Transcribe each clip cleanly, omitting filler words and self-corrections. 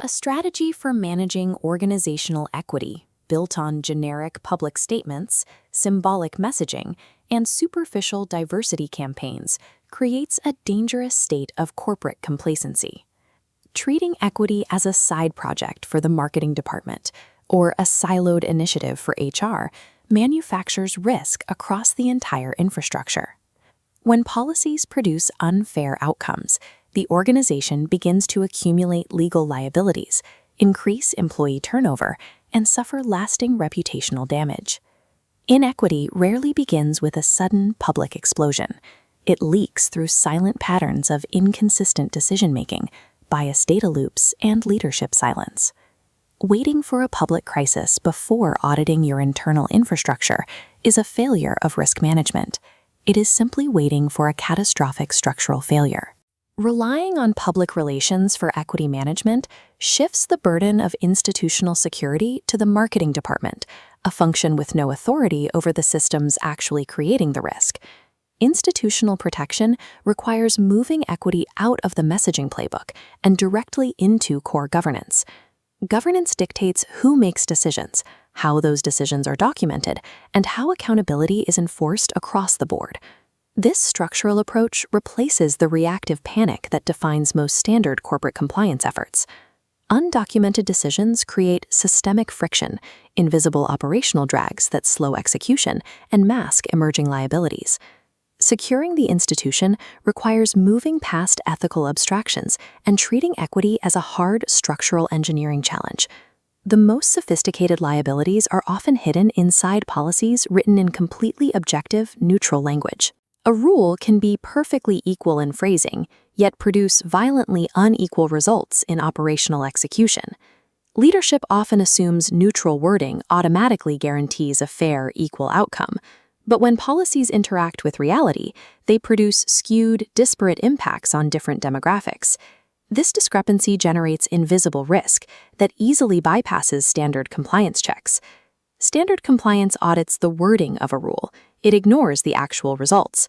a strategy for managing organizational equity built on generic public statements, symbolic messaging, and superficial diversity campaigns creates a dangerous state of corporate complacency. Treating equity as a side project for the marketing department or a siloed initiative for HR manufactures risk across the entire infrastructure. When policies produce unfair outcomes, the organization begins to accumulate legal liabilities, increase employee turnover, and suffer lasting reputational damage. Inequity rarely begins with a sudden public explosion. It leaks through silent patterns of inconsistent decision-making, biased data loops, and leadership silence. Waiting for a public crisis before auditing your internal infrastructure is a failure of risk management. It is simply waiting for a catastrophic structural failure. Relying on public relations for equity management shifts the burden of institutional security to the marketing department, a function with no authority over the systems actually creating the risk. Institutional protection requires moving equity out of the messaging playbook and directly into core governance. Governance dictates who makes decisions, how those decisions are documented, and how accountability is enforced across the board. This structural approach replaces the reactive panic that defines most standard corporate compliance efforts. Undocumented decisions create systemic friction, invisible operational drags that slow execution and mask emerging liabilities. Securing the institution requires moving past ethical abstractions and treating equity as a hard structural engineering challenge. The most sophisticated liabilities are often hidden inside policies written in completely objective, neutral language. A rule can be perfectly equal in phrasing, yet produce violently unequal results in operational execution. Leadership often assumes neutral wording automatically guarantees a fair, equal outcome. But when policies interact with reality, they produce skewed, disparate impacts on different demographics. This discrepancy generates invisible risk that easily bypasses standard compliance checks. Standard compliance audits the wording of a rule. It ignores the actual results.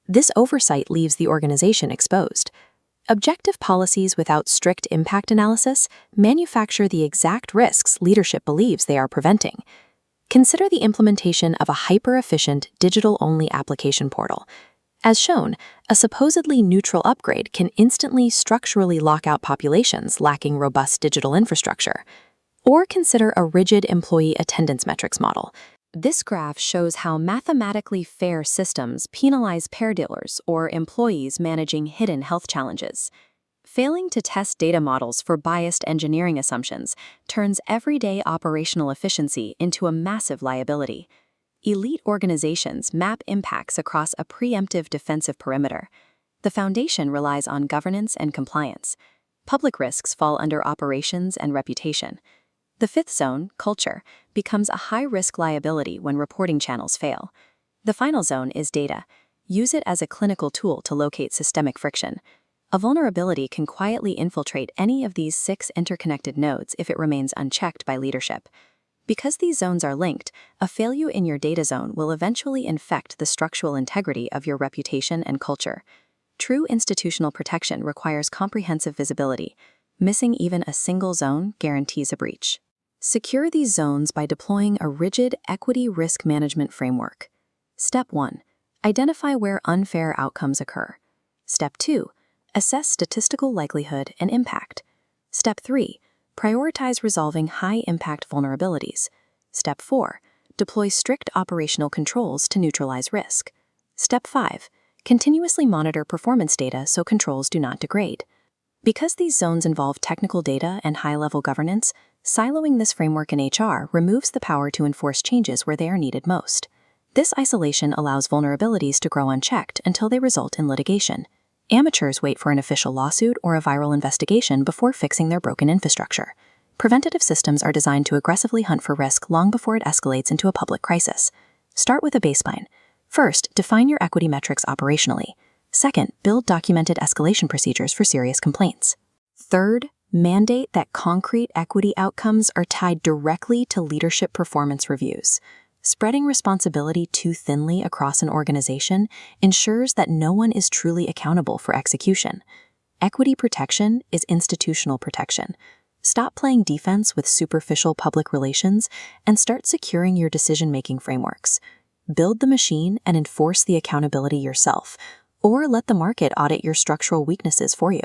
This oversight leaves the organization exposed. Objective policies without strict impact analysis manufacture the exact risks leadership believes they are preventing. Consider the implementation of a hyper-efficient digital-only application portal. As shown, a supposedly neutral upgrade can instantly structurally lock out populations lacking robust digital infrastructure. Or consider a rigid employee attendance metrics model. This graph shows how mathematically fair systems penalize pair dealers or employees managing hidden health challenges. Failing to test data models for biased engineering assumptions turns everyday operational efficiency into a massive liability. Elite organizations map impacts across a preemptive defensive perimeter. The foundation relies on governance and compliance. Public risks fall under operations and reputation. The fifth zone, culture, becomes a high-risk liability when reporting channels fail. The final zone is data. Use it as a clinical tool to locate systemic friction. A vulnerability can quietly infiltrate any of these 6 interconnected nodes if it remains unchecked by leadership. Because these zones are linked, a failure in your data zone will eventually infect the structural integrity of your reputation and culture. True institutional protection requires comprehensive visibility. Missing even a single zone guarantees a breach. Secure these zones by deploying a rigid equity risk management framework. Step 1. Identify where unfair outcomes occur. Step 2. Assess statistical likelihood and impact. Step 3. Prioritize resolving high-impact vulnerabilities. Step 4. Deploy strict operational controls to neutralize risk. Step 5. Continuously monitor performance data so controls do not degrade. Because these zones involve technical data and high-level governance, siloing this framework in HR removes the power to enforce changes where they are needed most. This isolation allows vulnerabilities to grow unchecked until they result in litigation. Amateurs wait for an official lawsuit or a viral investigation before fixing their broken infrastructure. Preventative systems are designed to aggressively hunt for risk long before it escalates into a public crisis. Start with a baseline. First, define your equity metrics operationally. Second, build documented escalation procedures for serious complaints. Third, mandate that concrete equity outcomes are tied directly to leadership performance reviews. Spreading responsibility too thinly across an organization ensures that no one is truly accountable for execution. Equity protection is institutional protection. Stop playing defense with superficial public relations and start securing your decision-making frameworks. Build the machine and enforce the accountability yourself, or let the market audit your structural weaknesses for you.